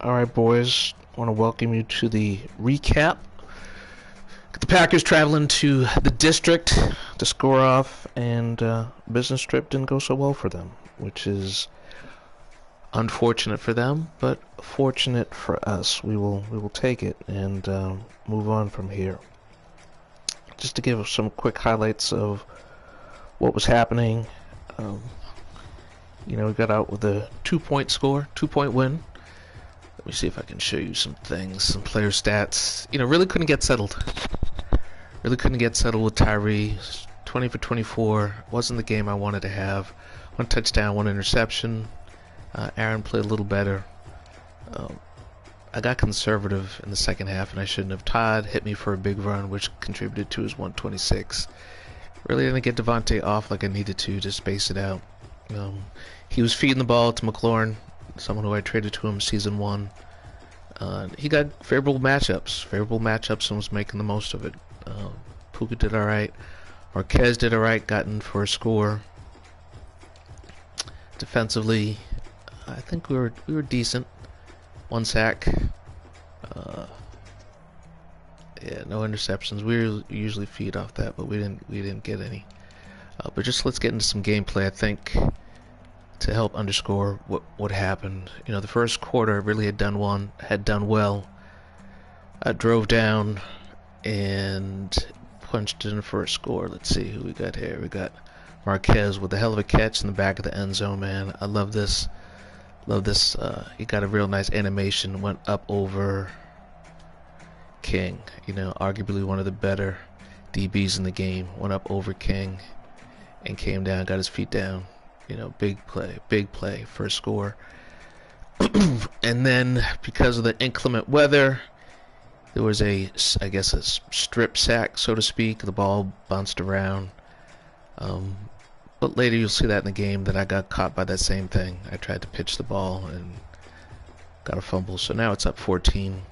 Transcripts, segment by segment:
Alright, boys. I want to welcome you to the recap. The Packers traveling to the district to score off, and business trip didn't go so well for them, which is unfortunate for them, but fortunate for us. We will take it and move on from here. Just to give some quick highlights of what was happening. We got out with a 2-point score, 2-point win. Let me see if I can show you some things, some player stats. Really couldn't get settled. Really couldn't get settled with Tyree. 20 for 24. Wasn't the game I wanted to have. 1 touchdown, 1 interception. Aaron played a little better. I got conservative in the second half, and I shouldn't have. Todd hit me for a big run, which contributed to his 126. Really didn't get Devontae off like I needed to space it out. He was feeding the ball to McLaurin, someone who I traded to him season 1. He got favorable matchups and was making the most of it. Puka did alright. Marquez did alright, got in for a score. Defensively, I think we were decent. 1 sack. Yeah, no interceptions. We usually feed off that, but we didn't get any. But just let's get into some gameplay, I think, to help underscore what happened. The first quarter really had done well. I drove down and punched in for a score. Let's see who we got here. We got Marquez with a hell of a catch in the back of the end zone, man. I love this. He got a real nice animation. Went up over King. Arguably one of the better DBs in the game. Went up over King and came down, got his feet down. Big play for a score. And then because of the inclement weather, there was a strip sack, so to speak. The ball bounced around. But later you'll see that in the game that I got caught by that same thing. I tried to pitch the ball and got a fumble. So now it's up 14.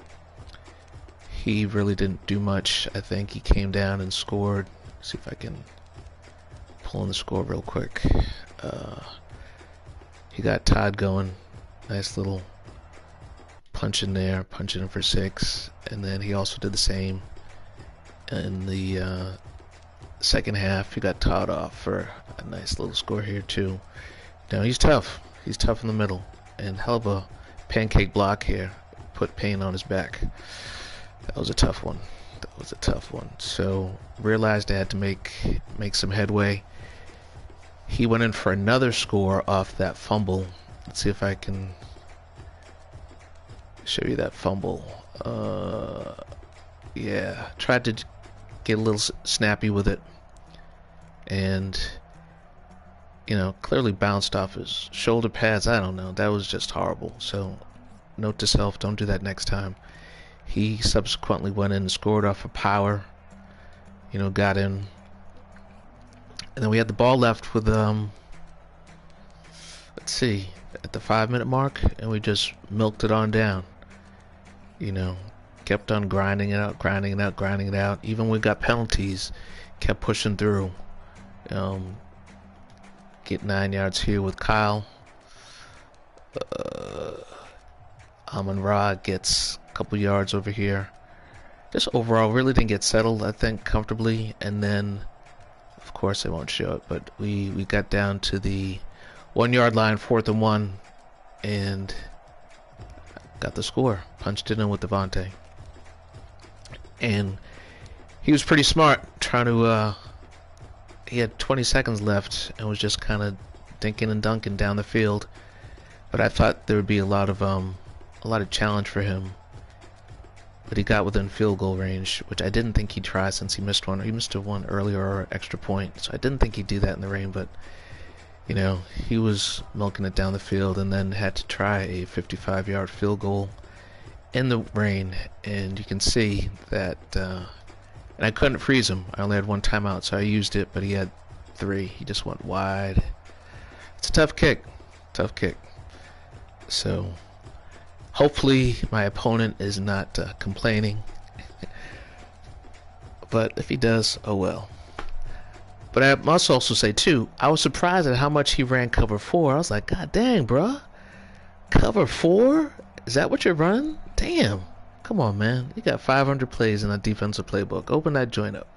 He really didn't do much. I think he came down and scored. Let's see if I can pull in the score real quick. He got Todd going. Nice little punch in there, punching in for 6. And then he also did the same in the second half. He got Todd off for a nice little score here too. Now he's tough. He's tough in the middle. And hell of a pancake block here. Put pain on his back. That was a tough one. So realized I had to make some headway. He went in for another score off that fumble. Let's see if I can show you that fumble. Yeah, tried to get a little snappy with it, and clearly bounced off his shoulder pads. I don't know. That was just horrible. So note to self: don't do that next time. He subsequently went in and scored off of power. Got in. And then we had the ball left with, let's see, at the 5-minute mark, and we just milked it on down. Kept on grinding it out. Even when we got penalties, kept pushing through. Get 9 yards here with Kyle. Amon-Ra gets a couple yards over here. Just overall, really didn't get settled, I think, comfortably. And then, of course, I won't show it, but we got down to the 1-yard line, 4th and 1, and got the score. Punched it in with Devontae. And he was pretty smart, trying to, he had 20 seconds left and was just kind of dinking and dunking down the field. But I thought there would be a lot of challenge for him. But he got within field goal range, which I didn't think he'd try since he missed one. He missed one earlier or an extra point, so I didn't think he'd do that in the rain. But he was milking it down the field, and then had to try a 55-yard field goal in the rain. And you can see that, and I couldn't freeze him. I only had 1 timeout, so I used it. But he had 3. He just went wide. It's a tough kick. So hopefully my opponent is not complaining. But if he does, oh well. But I must also say too, I was surprised at how much he ran cover 4. I was like, God dang, bruh. Cover 4? Is that what you're running? Damn. Come on, man. You got 500 plays in a defensive playbook. Open that joint up.